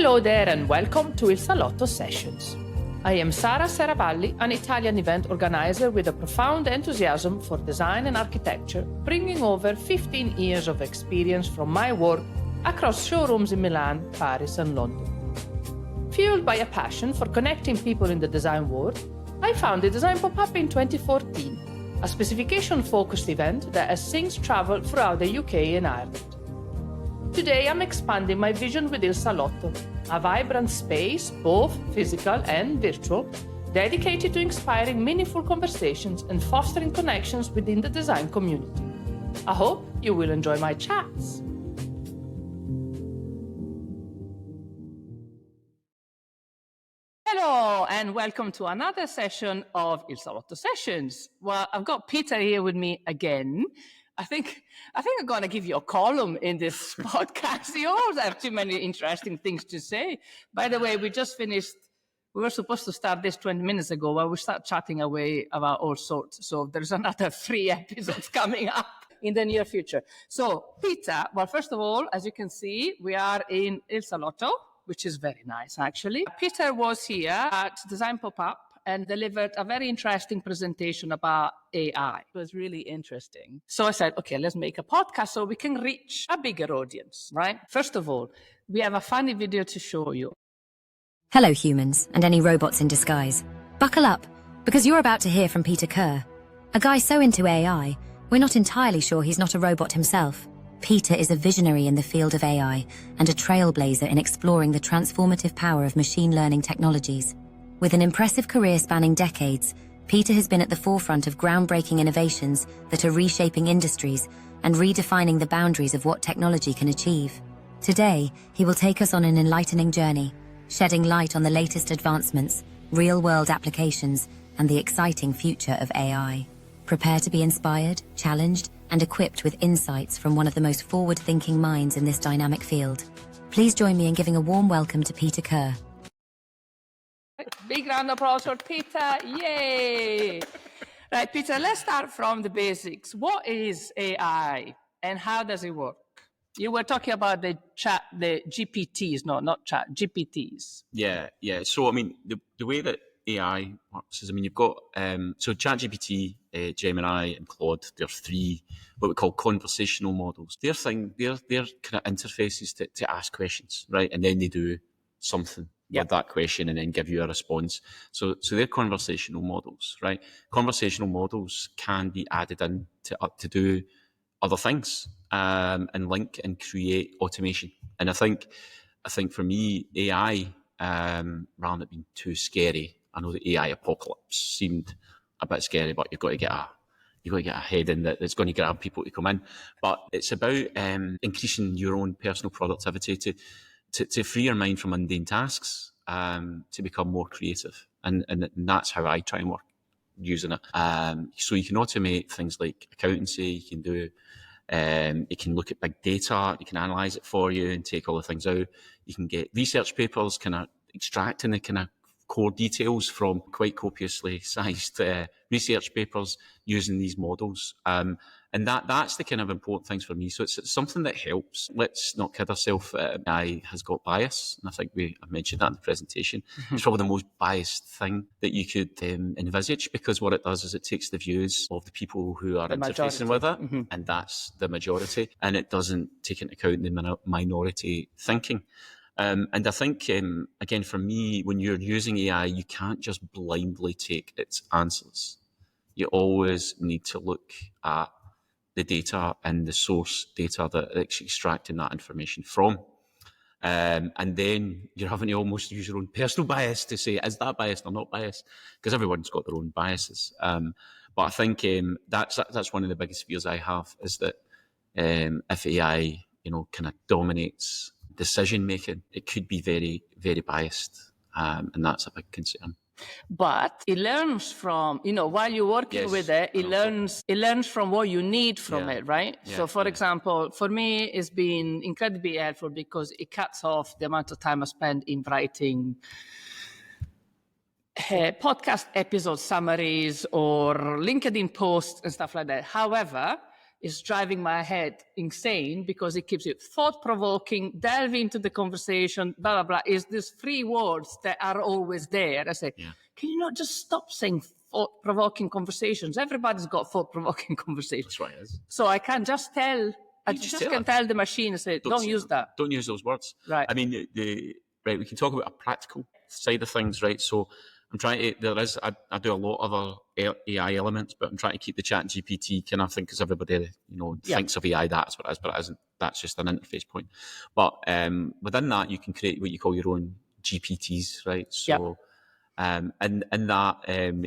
Hello there and welcome to Il Salotto Sessions. I am Seravalli, an Italian event organizer with a profound enthusiasm for design and architecture, bringing over 15 years of experience from my work across showrooms in Milan, Paris and London. Fueled by a passion for connecting people in the design world, I founded Design Pop-Up in 2014, a specification-focused event that has since traveled throughout the UK and Ireland. Today I'm expanding my vision with Il Salotto, a vibrant space, both physical and virtual, dedicated to inspiring meaningful conversations and fostering connections within the design community. I hope you will enjoy my chats. Hello and welcome to another session of Il Salotto Sessions. Well, I've got Peter here with me again. I think I'm going to give you a column in this podcast. You always have too many interesting things to say. By the way, we just finished. We were supposed to start this 20 minutes ago, but we start chatting away about all sorts. So there's another 3 episodes coming up in the near future. So Peter, well, first of all, as you can see, we are in Il Salotto, which is very nice, actually. Peter was here at Design Pop-Up and delivered a very interesting presentation about AI. It was really interesting. So I said, okay, let's make a podcast so we can reach a bigger audience, right? First of all, we have a funny video to show you. Hello, humans, and any robots in disguise. Buckle up, because you're about to hear from Peter Kerr, a guy so into AI, we're not entirely sure he's not a robot himself. Peter is a visionary in the field of AI and a trailblazer in exploring the transformative power of machine learning technologies. With an impressive career spanning decades, Peter has been at the forefront of groundbreaking innovations that are reshaping industries and redefining the boundaries of what technology can achieve. Today, he will take us on an enlightening journey, shedding light on the latest advancements, real-world applications, and the exciting future of AI. Prepare to be inspired, challenged, and equipped with insights from one of the most forward-thinking minds in this dynamic field. Please join me in giving a warm welcome to Peter Kerr. Big round of applause for Peter. Yay! Right, Peter, let's start from the basics. What is AI and how does it work? You were talking about the GPTs, not chat, GPTs. Yeah. So, I mean, the way that AI works is, I mean, you've got, so ChatGPT, Gemini and Claude, they're 3, what we call conversational models. They're kind of interfaces to ask questions, right? And then they do something with that question and then give you a response. So they're conversational models, right? Conversational models can be added in to do other things, and link and create automation. And I think for me, AI, rather than being too scary, I know the AI apocalypse seemed a bit scary, but you've got to get a head in that's going to grab people to come in. But it's about increasing your own personal productivity to free your mind from mundane tasks, to become more creative. And that's how I try and work using it. So you can automate things like accountancy, you can do, it can look at big data, it can analyze it for you and take all the things out. You can get research papers, kind of extracting the kind of core details from quite copiously sized research papers using these models. And that's the kind of important things for me. So it's something that helps. Let's not kid ourselves. AI has got bias. And I think I mentioned that in the presentation. Mm-hmm. It's probably the most biased thing that you could envisage, because what it does is it takes the views of the people who are interfacing with it. Mm-hmm. And that's the majority. And it doesn't take into account the minority thinking. And I think, again, for me, when you're using AI, you can't just blindly take its answers. You always need to look at the data and the source data that it's extracting that information from. And then you're having to almost use your own personal bias to say, is that biased or not biased? Because everyone's got their own biases. But I think that's one of the biggest fears I have, is that if AI, kind of dominates decision making, it could be very, very biased. And that's a big concern. But it learns from, while you're working with it, it learns from what you need from it, right? Yeah, so, for example, for me, it's been incredibly helpful because it cuts off the amount of time I spend in writing podcast episode summaries or LinkedIn posts and stuff like that. However, is driving my head insane because it keeps it thought-provoking, delve into the conversation, blah, blah, blah. Is these 3 words that are always there. I say, can you not just stop saying thought-provoking conversations? Everybody's got thought-provoking conversations. That's right, it is. So I can just tell, I just can tell the machine and say, don't use that. Don't use those words. Right. I mean, right, we can talk about a practical side of things, right? So I'm trying to, I do a lot of other AI elements, but I'm trying to keep the chat GPT kind of thing, because everybody, thinks of AI, that's what it is, but it isn't. That's just an interface point. But within that, you can create what you call your own GPTs, right? So, and that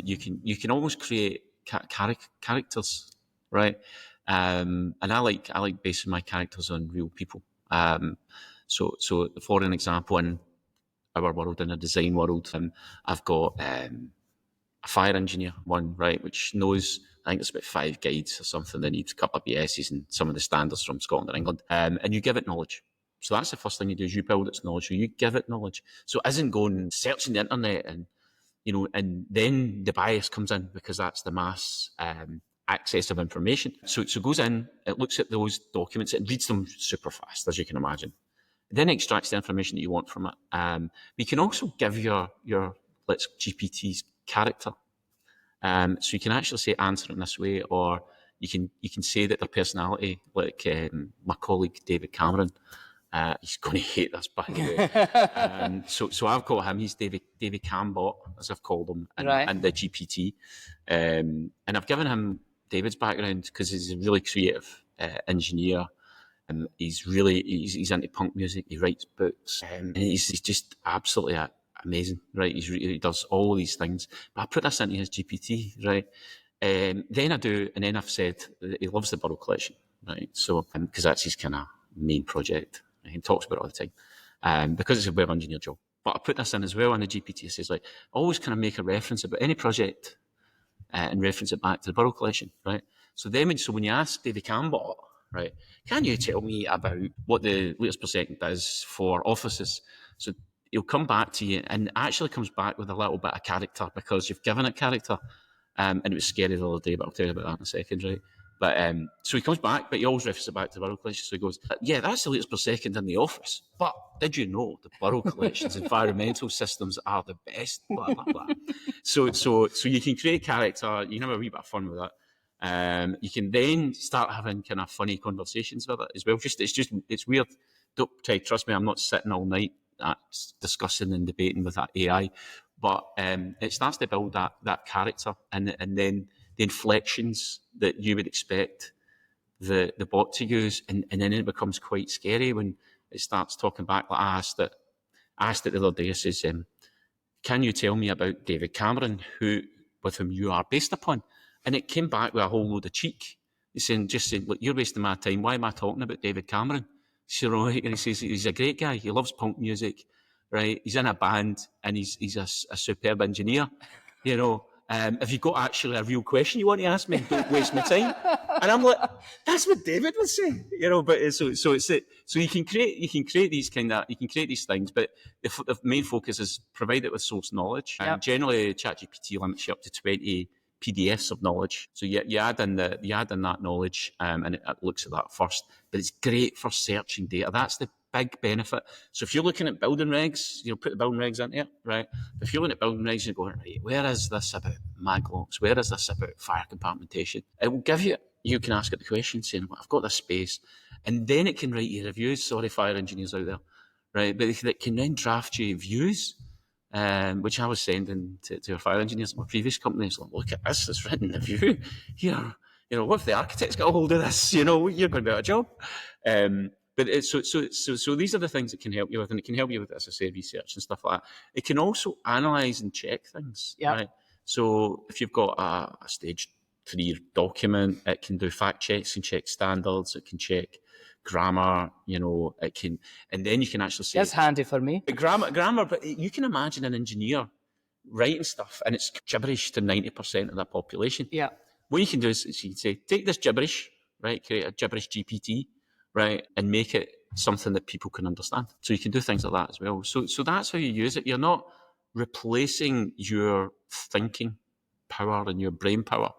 you can almost create characters, right? And I like basing my characters on real people. So for an example, in our world, in a design world, I've got a fire engineer one, right, which knows, I think it's about 5 guides or something. They need a couple of BSs and some of the standards from Scotland and England. And you give it knowledge. So that's the first thing you do, is you build its knowledge. So you give it knowledge. So it isn't going searching the internet and then the bias comes in, because that's the mass access of information. So it goes in, it looks at those documents, it reads them super fast, as you can imagine. It then extracts the information that you want from it. But you can also give your let's GPT's character. So you can actually say answer it in this way, or you can say that their personality, like my colleague David Cameron. He's going to hate this, by the way. So I've got him. He's David Cambot, as I've called him, and the GPT. And I've given him David's background because he's a really creative engineer. He's into punk music. He writes books, and he's just absolutely amazing, right? He does all these things. But I put this into his GPT, right? Then I've said that he loves the burrow collection, right? So because that's his kind of main project. He talks about it all the time, because it's a web engineer job. But I put this in as well in the GPT. It says, always kind of make a reference about any project and reference it back to the burrow collection, right? So when you ask David Cambot, right, can you tell me about what the liters per second is for offices? So he'll come back to you, and actually comes back with a little bit of character, because you've given it character. And it was scary the other day, but I'll tell you about that in a second, right? But so he comes back, but he always references it back to the burrow collection. So he goes, yeah, that's the liters per second in the office. But did you know the burrow collection's environmental systems are the best? Blah, blah, blah. So you can create character. You can have a wee bit of fun with that. You can then start having kind of funny conversations with it as well. It's weird. Don't trust me, I'm not sitting all night discussing and debating with that AI. But it starts to build that character, and then the inflections that you would expect the bot to use, and then it becomes quite scary when it starts talking back. Like I asked it the other day. I says, "Can you tell me about David Cameron, with whom you are based upon?" And it came back with a whole load of cheek. He's saying, "Look, you're wasting my time. Why am I talking about David Cameron?" And he says he's a great guy. He loves punk music, right? He's in a band, and he's a superb engineer, Have you got actually a real question you want to ask me? Don't waste my time. And I'm like, that's what David would say, But so you can create these things, but the main focus is provide it with source knowledge. Yep. And generally, ChatGPT limits you up to 20 PDFs of knowledge. So you add in that knowledge, and it looks at that first. But it's great for searching data. That's the big benefit. So if you're looking at building regs, put the building regs into it, right? If you're looking at building regs, you're going, right, where is this about maglocks? Where is this about fire compartmentation? It will give you can ask it the question saying, well, I've got this space. And then it can write you reviews. Sorry, fire engineers out there, right? But it can then draft you views, which I was sending to our fire engineers at my previous company. So look at this, it's written a view here. What if the architect's got a hold of this? You're going to be out of a job. But so these are the things it can help you with, and it can help you with, as I say, research and stuff like that. It can also analyse and check things, right? So if you've got a stage 3 document, it can do fact checks and check standards. It can check grammar, it can, and then you can actually say... That's handy for me. Grammar, but you can imagine an engineer writing stuff, and it's gibberish to 90% of the population. Yeah. What you can do is you can say, take this gibberish, right, create a gibberish GPT, right, and make it something that people can understand. So you can do things like that as well. So that's how you use it. You're not replacing your thinking power and your brain power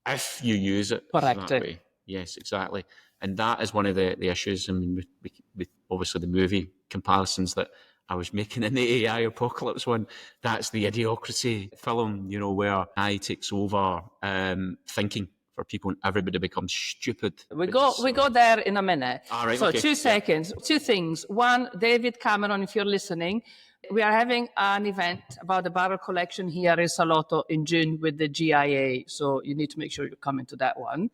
if you use it that way. Yes, exactly. And that is one of the issues. I mean, with obviously the movie comparisons that I was making in the AI apocalypse one, that's the idiocracy film, where AI takes over thinking for people and everybody becomes stupid. We go there in a minute. All right, So okay. 2 seconds, 2 things. One, David Cameron, if you're listening, we are having an event about the barrel collection here in Salotto in June with the GIA. So you need to make sure you're coming to that one.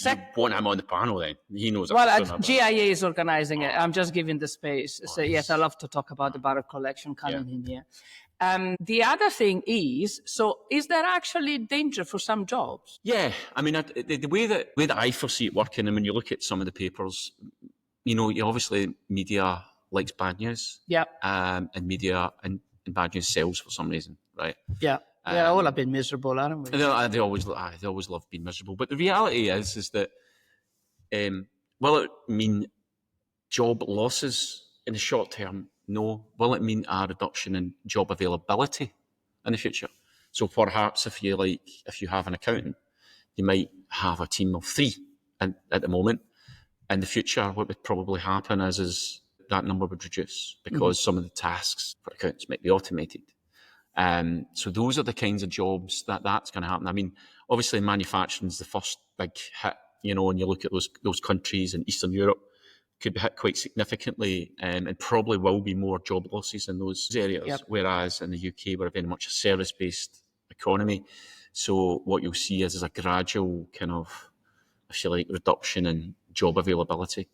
You want him on the panel then? He knows. Well, GIA is organizing it. I'm just giving the space. So yes, I love to talk about the barrel collection coming in here. The other thing is, so is there actually danger for some jobs? Yeah, I mean, the way that I foresee it working, and when you look at some of the papers, you obviously media likes bad news. Yeah. And media and bad news sells for some reason, right? Yeah. Yeah, all have been miserable, haven't we? They always love being miserable. But the reality is that will it mean job losses in the short term? No. Will it mean a reduction in job availability in the future? So perhaps if you have an accountant, you might have a team of 3 at the moment. In the future, what would probably happen is that number would reduce because some of the tasks for accountants might be automated. So those are the kinds of jobs that's going to happen. I mean, obviously manufacturing is the first big hit, when you look at those countries in Eastern Europe, could be hit quite significantly, and probably will be more job losses in those areas. Yep. Whereas in the UK, we're very much a service-based economy. So what you'll see is a gradual kind of, if you like, reduction in job availability.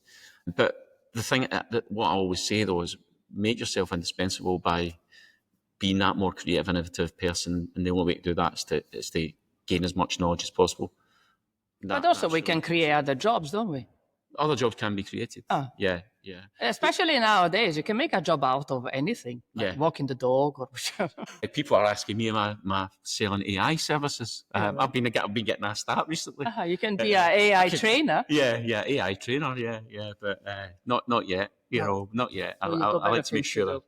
But the thing that what I always say though is make yourself indispensable by being that more creative, innovative person, and the only way to do that is to gain as much knowledge as possible. But also we can create other jobs, don't we? Other jobs can be created. Yeah. Especially nowadays, you can make a job out of anything. Like walking the dog or whichever. People are asking me, am I selling AI services? I've been getting asked that recently. You can be an AI trainer. Yeah, AI trainer. Yeah, but not yet. Not yet. I like to make sure.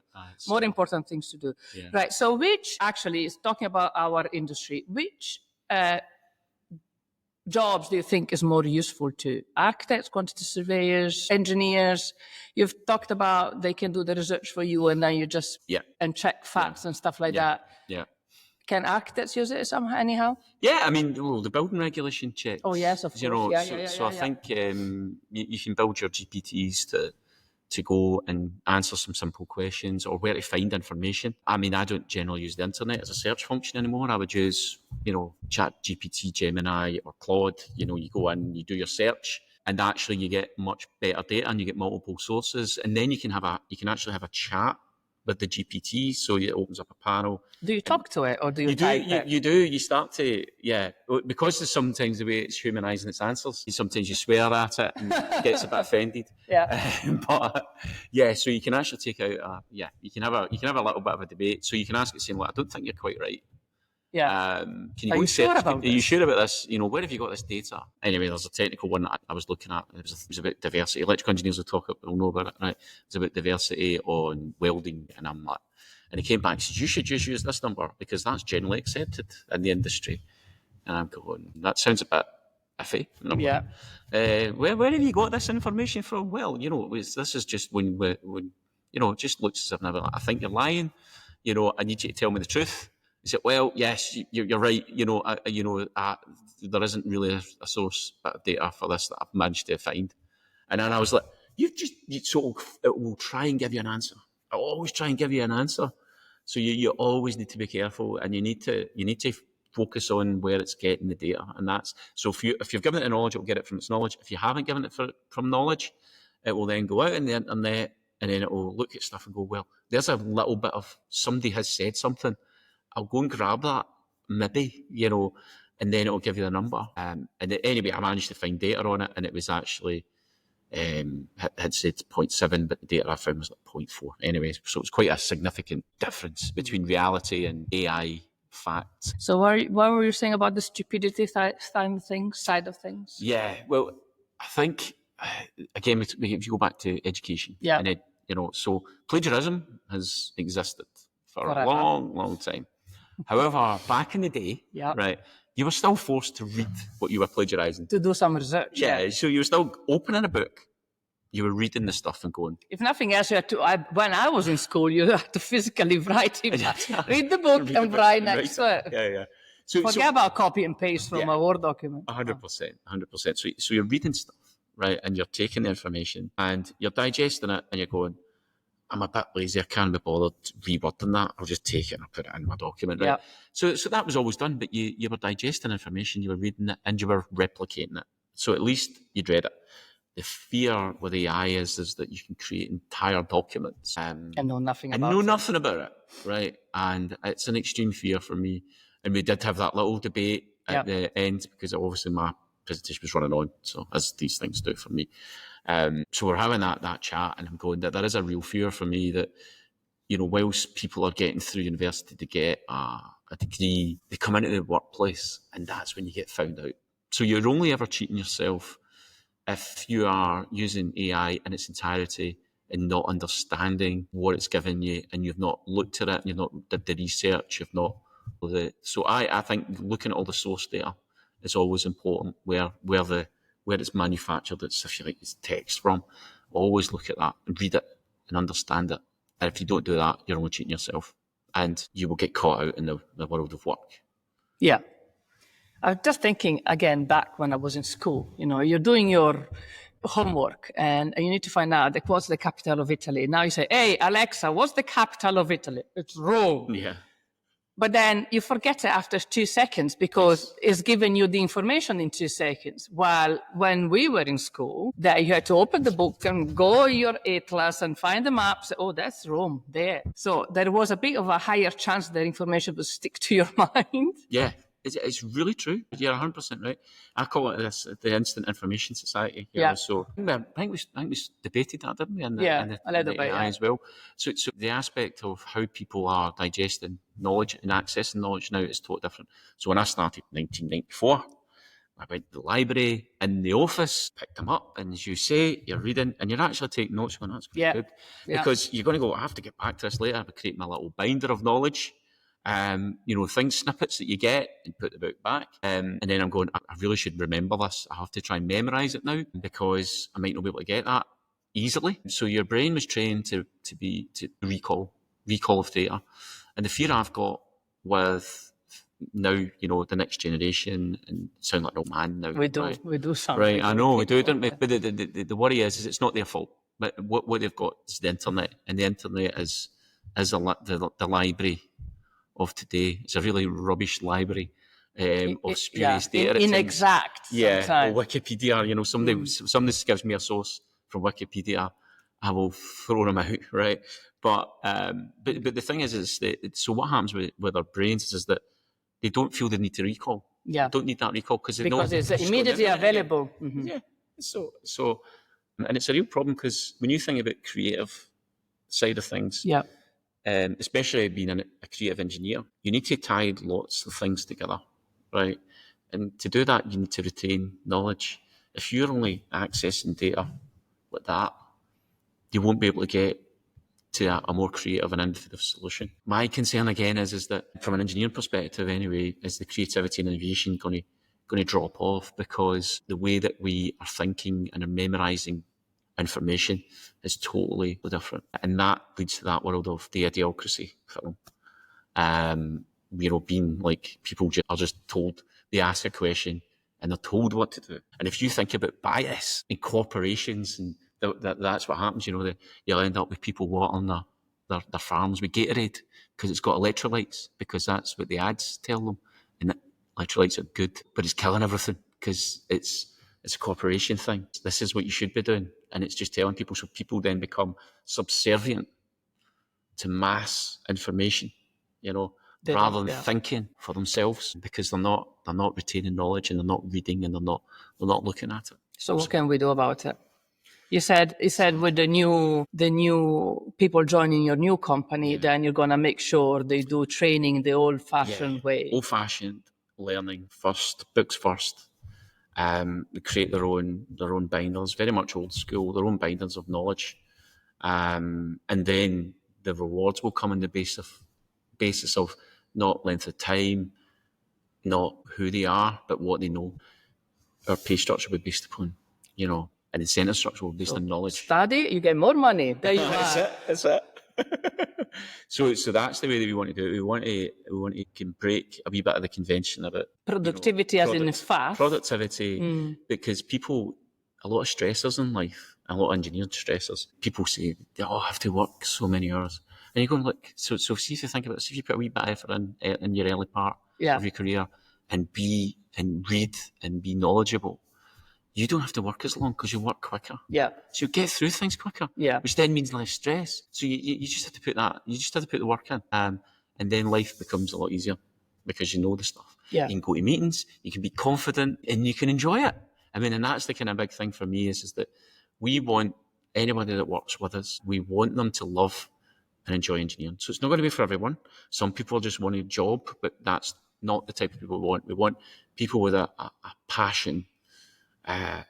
More important things to do. Yeah. Right. So, which actually is talking about our industry? Which jobs do you think is more useful to architects, quantity surveyors, engineers? You've talked about they can do the research for you and then you just and check facts and stuff like that. Yeah. Can architects use it somehow, anyhow? Yeah, I mean, the building regulation checks. Oh yes, of course. I think you can build your GPTs to go and answer some simple questions or where to find information. I mean, I don't generally use the internet as a search function anymore. I would use, Chat GPT, Gemini or Claude. You go in, you do your search and actually you get much better data and you get multiple sources. And then you can actually have a chat with the GPT. So it opens up a panel. Do you talk to it or do you type it? You do. You start to, because there's sometimes the way it's humanising its answers. Sometimes you swear at it and it gets a bit offended. So you can actually take out, you can have a little bit of a debate. So you can ask it saying, I don't think you're quite right. Yeah. Can you Are you sure about this? Where have you got this data? Anyway, there's a technical one that I was looking at. It was about diversity. Electrical engineers will know about it, right? It's about diversity on welding, and I'm like, and he came back and said, you should just use this number because that's generally accepted in the industry. And I'm going, that sounds a bit iffy. Yeah. Where have you got this information from? Well, this is just when it just looks as if I think you're lying. I need you to tell me the truth. He said, well, yes, you're right. There isn't really a source of data for this that I've managed to find. And then I was like, it will try and give you an answer. I'll always try and give you an answer. So you always need to be careful and you need to focus on where it's getting the data. And that's, so if you've given it the knowledge, it'll get it from its knowledge. If you haven't given it from knowledge, it will then go out on the internet and then it will look at stuff and go, well, there's a little bit of somebody has said something. I'll go and grab that, maybe, and then it'll give you the number. And anyway, I managed to find data on it, and it was actually, had said 0.7, but the data I found was like 0.4. Anyway, so it was quite a significant difference between reality and AI facts. So what were you saying about the stupidity side of things? Yeah, well, I think, again, if you go back to education, and so plagiarism has existed for a long, long time. However, back in the day, right, you were still forced to read what you were plagiarising. To do some research. Yeah, so you were still opening a book. You were reading the stuff and going. If nothing else, you had to. When I was in school, you had to physically write it. Read the book and write next to it. Yeah. Forget about copy and paste from a Word document. 100%. So you're reading stuff, right? And you're taking the information and you're digesting it and you're going, I'm a bit lazy. I can't be bothered rewording that. I'll just take it and I'll put it in my document, right? So that was always done, but you were digesting information, you were reading it and you were replicating it. So at least you'd read it. The fear with AI is that you can create entire documents and know nothing about it, right? And it's an extreme fear for me. And we did have that little debate at the end because obviously my presentation was running on, so as these things do for me. So we're having that chat, and I'm going that there is a real fear for me that, you know, whilst people are getting through university to get a degree, they come into the workplace, and that's when you get found out. So you're only ever cheating yourself if you are using AI in its entirety and not understanding what it's giving you, and you've not looked at it, and you've not did the research, you've not. So I think looking at all the source data is always important. Where it's manufactured, it's, if you like, it's text from. Always look at that and read it and understand it. And if you don't do that, you're only cheating yourself, and you will get caught out in the world of work. Yeah. I was just thinking, again, back when I was in school, you know, you're doing your homework and you need to find out what's the capital of Italy. Now you say, hey, Alexa, what's the capital of Italy? It's Rome. Yeah. But then you forget it after 2 seconds because it's giving you the information in 2 seconds. While when we were in school, that you had to open the book and go your atlas and find the maps. Oh, that's Rome there. So there was a bit of a higher chance that information would stick to your mind. Yeah. It's really true. You're 100% right. I call it the Instant Information Society. Yeah. So I think we debated that, didn't we? A little bit, as well. So the aspect of how people are digesting knowledge and accessing knowledge now is totally different. So when I started in 1994, I went to the library in the office, picked them up, and as you say, you're reading and you're actually taking notes when that's pretty good. Because you're going to go, I have to get back to this later. I create my little binder of knowledge. You know, snippets that you get and put the book back. And then I'm going, I really should remember this. I have to try and memorise it now because I might not be able to get that easily. So your brain was trained to recall of data. And the fear I've got with now, you know, the next generation, and sound like an old man now. We do something. Right, I know, we do, don't we? But the worry is it's not their fault. But what they've got is the internet. And the internet is the library of today. It's a really rubbish library of spurious data. Inexact. Or Wikipedia. You know, somebody gives me a source from Wikipedia, I will throw them out, right? But the thing is that so what happens with our brains is that they don't feel the need to recall. Yeah. They don't need that recall because it's immediately available. Mm-hmm. Yeah. So, and it's a real problem because when you think about creative side of things, especially being a creative engineer, you need to tie lots of things together, right? And to do that, you need to retain knowledge. If you're only accessing data like that, you won't be able to get to a more creative and innovative solution. My concern again is that from an engineering perspective anyway, is the creativity and innovation going to drop off because the way that we are thinking and are memorising information is totally different. And that leads to that world of the idiocracy film. You know, being like people are just told, they ask a question and they're told what to do. And if you think about bias in corporations, and that's what happens, you know, you'll end up with people watering their farms with Gatorade because it's got electrolytes, because that's what the ads tell them. And electrolytes are good, but it's killing everything because it's a corporation thing. This is what you should be doing. And it's just telling people, so people then become subservient to mass information, you know, rather than thinking for themselves, because they're not retaining knowledge and they're not reading and they're not looking at it. So what can we do about it? You said with the new people joining your new company, then you're gonna make sure they do training the old-fashioned way. Old-fashioned learning first, books first. They create their own binders, very much old school, their own binders of knowledge, and then the rewards will come on the basis of not length of time, not who they are, but what they know. Our pay structure would be based upon, and incentive structure will be based on knowledge. Study, you get more money. There you are. That's it. So that's the way that we want to do it. We want to can break a wee bit of the convention about productivity, as in fast. Productivity, because people, a lot of stressors in life, a lot of engineered stressors. People say, "Oh, I have to work so many hours," and you go, "Look, so see if you think about it. See if you put a wee bit of effort in your early part of your career, and read and be knowledgeable. You don't have to work as long because you work quicker. Yeah. So you get through things quicker. Yeah. Which then means less stress. So you just have to put that. You just have to put the work in, and then life becomes a lot easier because you know the stuff. Yeah. You can go to meetings. You can be confident, and you can enjoy it. I mean, and that's the kind of big thing for me is that we want anybody that works with us. We want them to love and enjoy engineering. So it's not going to be for everyone. Some people just want a job, but that's not the type of people we want. We want people with a passion.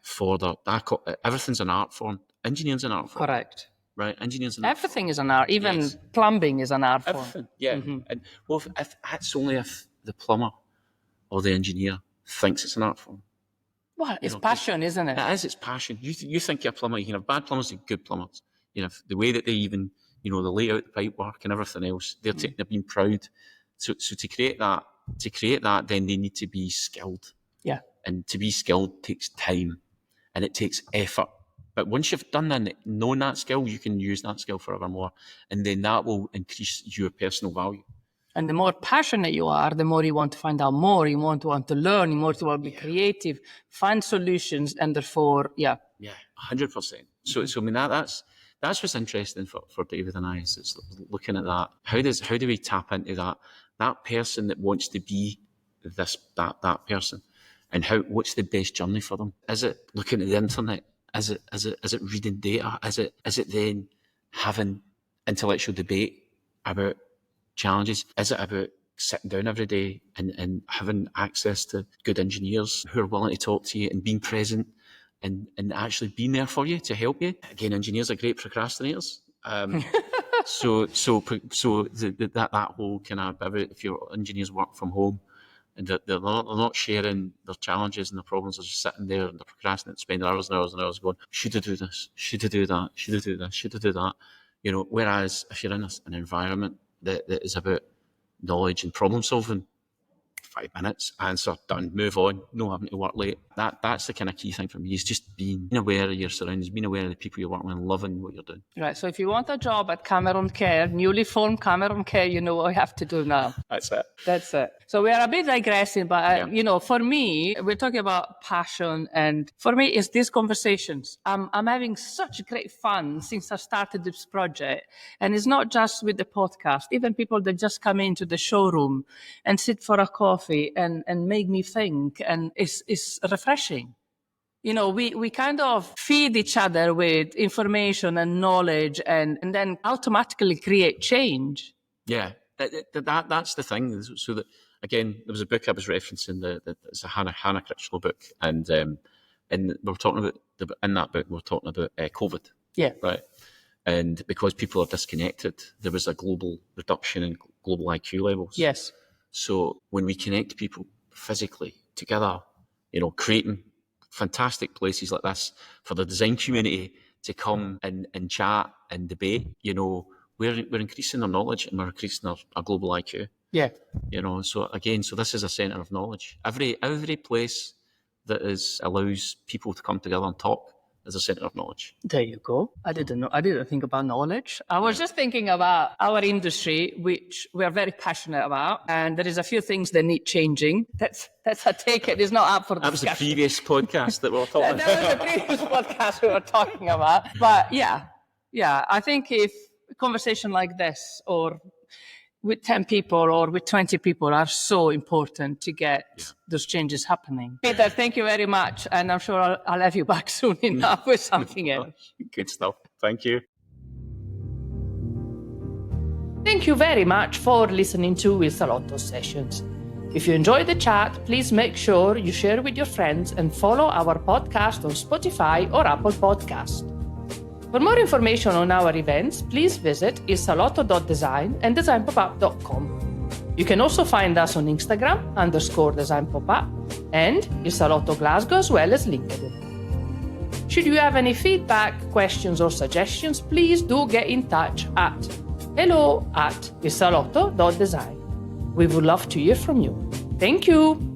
For everything's an art form. Engineering's an art form. Correct. Right? Engineering's an Everything is an art. Even plumbing is an art form. Everything. Yeah. Mm-hmm. And if that's only if the plumber or the engineer thinks it's an art form. Well, it's passion, isn't it? It is. It's passion. You think you're a plumber. You can have bad plumbers and good plumbers. The way that they even, they lay out the pipe work and everything else. They're being proud. So to create that, then they need to be skilled. Yeah. And to be skilled takes time and it takes effort. But once you've done that, known that skill, you can use that skill forevermore. And then that will increase your personal value. And the more passionate you are, the more you want to find out more. You want to learn, you want to be creative, find solutions, and therefore, Yeah, 100%. So I mean, that's what's interesting for David and I is looking at that. How do we tap into that person that wants to be that person? And what's the best journey for them? Is it looking at the internet? Is it reading data? Is it then having intellectual debate about challenges? Is it about sitting down every day and having access to good engineers who are willing to talk to you and being present and actually being there for you to help you? Again, engineers are great procrastinators. So that whole kind of, if your engineers work from home, and they're not sharing their challenges and their problems. They're just sitting there and they're procrastinating, spending hours and hours and hours going, should I do this? Should I do that? Should I do this? Should I do that? Whereas if you're in an environment that is about knowledge and problem solving, 5 minutes, answer, done, move on, no having to work late. That's the kind of key thing for me, is just being aware of your surroundings, being aware of the people you're working with and loving what you're doing. Right, so if you want a job at Cameron Kerr, newly formed Cameron Kerr, you know what you have to do now. That's it. That's it. So we are a bit digressing, but for me, we're talking about passion, and for me, it's these conversations. I'm having such great fun since I started this project, and it's not just with the podcast. Even people that just come into the showroom and sit for a coffee and make me think, and it's refreshing. We kind of feed each other with information and knowledge, and then automatically create change. Yeah, that's the thing. So that, again, there was a book I was referencing, it's a Hannah Critchlow book, and we're talking about in that book we're talking about COVID. Yeah, right. And because people are disconnected, there was a global reduction in global IQ levels. Yes. So when we connect people physically together, creating fantastic places like this for the design community to come and chat and debate, we're increasing our knowledge and we're increasing our global IQ. Yeah. So this is a centre of knowledge. Every place that allows people to come together and talk is a centre of knowledge. There you go. I didn't think about knowledge. I was just thinking about our industry, which we are very passionate about, and there is a few things that need changing. That's a take it. It's not up for discussion. That was the previous podcast that we were talking about. That was the previous podcast we were talking about. But yeah, I think if a conversation like this, or with 10 people or with 20 people, are so important to get those changes happening. Peter, thank you very much. And I'm sure I'll have you back soon enough with something else. Good stuff. Thank you. Thank you very much for listening to Il Salotto Sessions. If you enjoyed the chat, please make sure you share with your friends and follow our podcast on Spotify or Apple Podcasts. For more information on our events, please visit ilsalotto.design and designpopup.com. You can also find us on Instagram _designpop-up and Il Salotto Glasgow as well as LinkedIn. Should you have any feedback, questions or suggestions, please do get in touch at hello@ilsalotto.design. We would love to hear from you. Thank you.